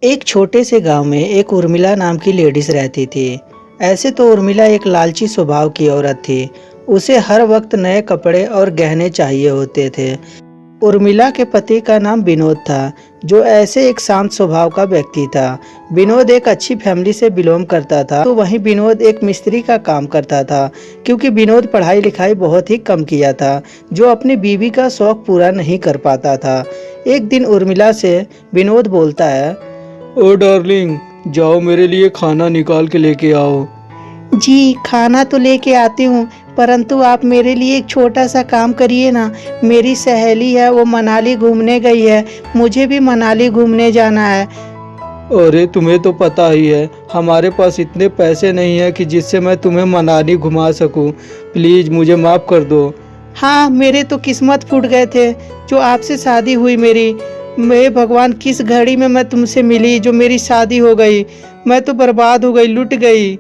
एक छोटे से गांव में एक उर्मिला नाम की लेडीज रहती थी। ऐसे तो उर्मिला एक लालची स्वभाव की औरत थी। उसे हर वक्त नए कपड़े और गहने चाहिए होते थे। उर्मिला के पति का नाम विनोद था, जो ऐसे एक शांत स्वभाव का व्यक्ति था। विनोद एक अच्छी फैमिली से बिलोंग करता था, तो वहीं विनोद एक मिस्त्री का काम करता था, क्योंकि विनोद पढ़ाई लिखाई बहुत ही कम किया था, जो अपनी बीवी का शौक पूरा नहीं कर पाता था। एक दिन उर्मिला से विनोद बोलता है, ओ डार्लिंग, जाओ मेरे लिए खाना निकाल के लेके आओ। जी खाना तो लेके आती हूँ, परंतु आप मेरे लिए एक छोटा सा काम करिए ना। मेरी सहेली है, वो मनाली घूमने गई है, मुझे भी मनाली घूमने जाना है। अरे तुम्हें तो पता ही है, हमारे पास इतने पैसे नहीं है कि जिससे मैं तुम्हें मनाली घुमा सकूं। प्लीज मुझे माफ कर दो। हाँ, मेरे तो किस्मत फूट गए थे जो आपसे शादी हुई मेरी। मैं भगवान, किस घड़ी में मैं तुमसे मिली जो मेरी शादी हो गई। मैं तो बर्बाद हो गई, लुट गई।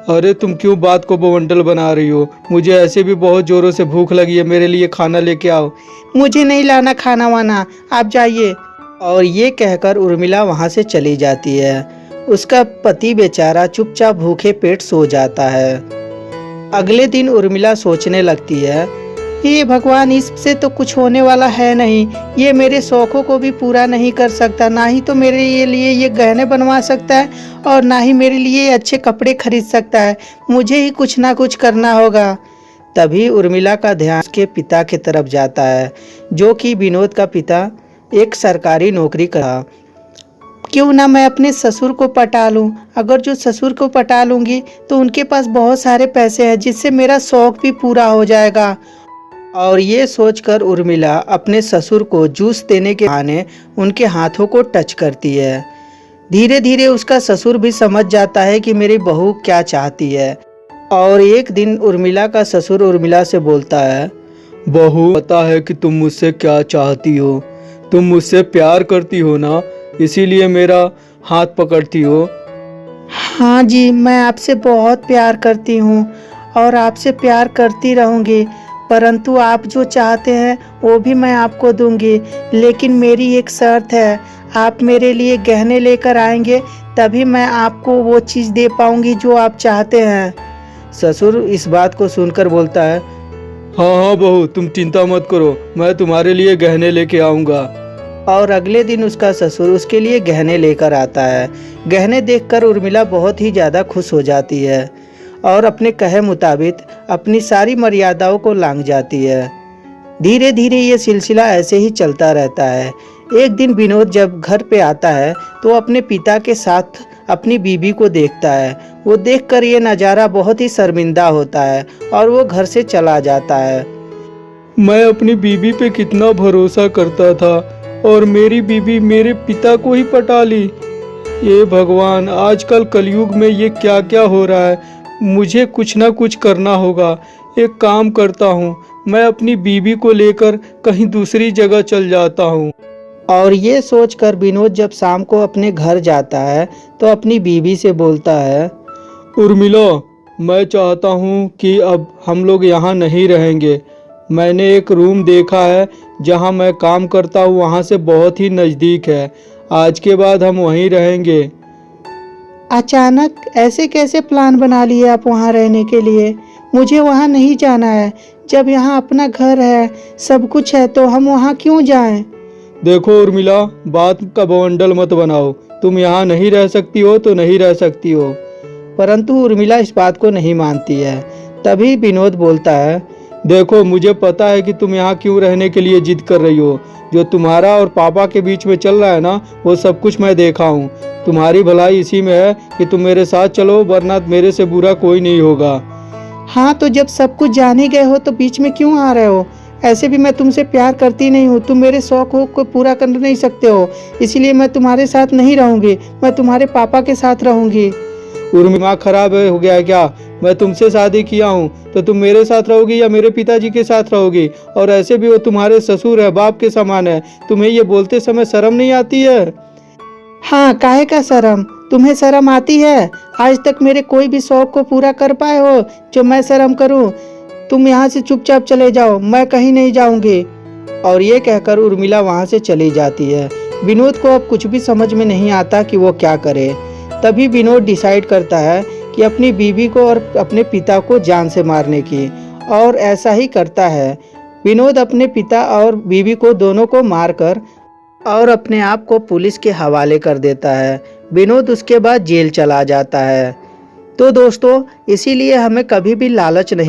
अरे तुम क्यों बात को बवंडल बना रही हो? मुझे ऐसे भी बहुत जोरों से भूख लगी है, मेरे लिए खाना लेके आओ। मुझे नहीं लाना खाना वाना, आप जाइए। और ये कहकर उर्मिला वहां से चली जाती है। उसका पति बेचारा चुपचाप भूखे पेट सो जाता है। अगले दिन उर्मिला सोचने लगती है, हे भगवान, इससे तो कुछ होने वाला है नहीं। ये मेरे शौकों को भी पूरा नहीं कर सकता, ना ही तो मेरे लिए ये गहने बनवा सकता है और ना ही मेरे लिए अच्छे कपड़े खरीद सकता है। मुझे ही कुछ ना कुछ करना होगा। तभी उर्मिला का ध्यान उसके पिता की तरफ जाता है, जो कि विनोद का पिता एक सरकारी नौकरी करा। क्यों ना मैं अपने ससुर को पटा लूं। अगर जो ससुर को पटा लूंगी तो उनके पास बहुत सारे पैसे हैं, जिससे मेरा शौक भी पूरा हो जाएगा। और ये सोचकर उर्मिला अपने ससुर को जूस देने के बहाने उनके हाथों को टच करती है। धीरे धीरे उसका ससुर भी समझ जाता है कि मेरी बहू क्या चाहती है। और एक दिन उर्मिला का ससुर उर्मिला से बोलता है, बहू, पता है कि तुम मुझसे क्या चाहती हो। तुम मुझसे प्यार करती हो ना, इसीलिए मेरा हाथ पकड़ती हो। हाँ जी, मैं आपसे बहुत प्यार करती हूँ और आपसे प्यार करती रहूँगी, परंतु आप जो चाहते हैं वो भी मैं आपको दूंगी। लेकिन मेरी एक शर्त है, आप मेरे लिए गहने लेकर आएंगे, तभी मैं आपको वो चीज़ दे पाऊंगी जो आप चाहते हैं। ससुर इस बात को सुनकर बोलता है, हाँ हाँ बहू, तुम चिंता मत करो, मैं तुम्हारे लिए गहने लेके आऊँगा। और अगले दिन उसका ससुर उसके लिए गहने लेकर आता है। गहने देखकर उर्मिला बहुत ही ज़्यादा खुश हो जाती है और अपने कहे मुताबिक अपनी सारी मर्यादाओं को लांघ जाती है। धीरे धीरे ये सिलसिला ऐसे ही चलता रहता है। एक दिन विनोद जब घर पे आता है तो अपने पिता के साथ अपनी बीबी को देखता है। वो देखकर ये नज़ारा बहुत ही शर्मिंदा होता है और वो घर से चला जाता है। मैं अपनी बीबी पे कितना भरोसा करता था और मेरी बीबी मेरे पिता को ही पटा ली। ये भगवान, आजकल कलयुग में ये क्या क्या हो रहा है। मुझे कुछ ना कुछ करना होगा। एक काम करता हूँ, मैं अपनी बीबी को लेकर कहीं दूसरी जगह चल जाता हूँ। और ये सोचकर विनोद जब शाम को अपने घर जाता है तो अपनी बीवी से बोलता है, उर्मिला, मैं चाहता हूँ कि अब हम लोग यहाँ नहीं रहेंगे। मैंने एक रूम देखा है जहाँ मैं काम करता हूँ, वहाँ से बहुत ही नज़दीक है। आज के बाद हम वहीं रहेंगे। अचानक ऐसे कैसे प्लान बना लिए आप वहाँ रहने के लिए? मुझे वहाँ नहीं जाना है। जब यहाँ अपना घर है, सब कुछ है, तो हम वहाँ क्यों जाएं? देखो उर्मिला, बात का बवंडल मत बनाओ। तुम यहाँ नहीं रह सकती हो तो नहीं रह सकती हो। परंतु उर्मिला इस बात को नहीं मानती है। तभी विनोद बोलता है, देखो, मुझे पता है कि तुम यहाँ क्यों रहने के लिए जिद कर रही हो। जो तुम्हारा और पापा के बीच में चल रहा है ना, वो सब कुछ मैं देखा हूँ। तुम्हारी भलाई इसी में है कि तुम मेरे साथ चलो, वरना मेरे से बुरा कोई नहीं होगा। हाँ, तो जब सब कुछ जान ही गए हो तो बीच में क्यों आ रहे हो? ऐसे भी मैं तुमसे प्यार करती नहीं हूँ, तुम मेरे शौक को पूरा कर नहीं सकते हो, इसीलिए मैं तुम्हारे साथ नहीं रहूँगी, मैं तुम्हारे पापा के साथ रहूँगी। दिमाग खराब हो गया है क्या? मैं तुमसे शादी किया हूँ तो तुम मेरे साथ रहोगी या मेरे पिताजी के साथ रहोगी? और ऐसे भी वो तुम्हारे ससुर है, बाप के समान है। तुम्हें ये बोलते समय शर्म नहीं आती है? हाँ, काहे का शर्म? तुम्हें शर्म आती है? आज तक मेरे कोई भी शौक को पूरा कर पाए हो जो मैं शर्म करूं? तुम यहाँ से चुपचाप चले जाओ, मैं कहीं नहीं जाऊंगी। और ये कहकर उर्मिला वहाँ से चली जाती है। विनोद को अब कुछ भी समझ में नहीं आता कि वो क्या करे। तभी विनोद डिसाइड करता है कि अपनी बीवी को और अपने पिता को जान से मारने की, और ऐसा ही करता है। विनोद अपने पिता और बीवी को दोनों को मारकर और अपने आप को पुलिस के हवाले कर देता है। विनोद उसके बाद जेल चला जाता है। तो दोस्तों, इसीलिए हमें कभी भी लालच नहीं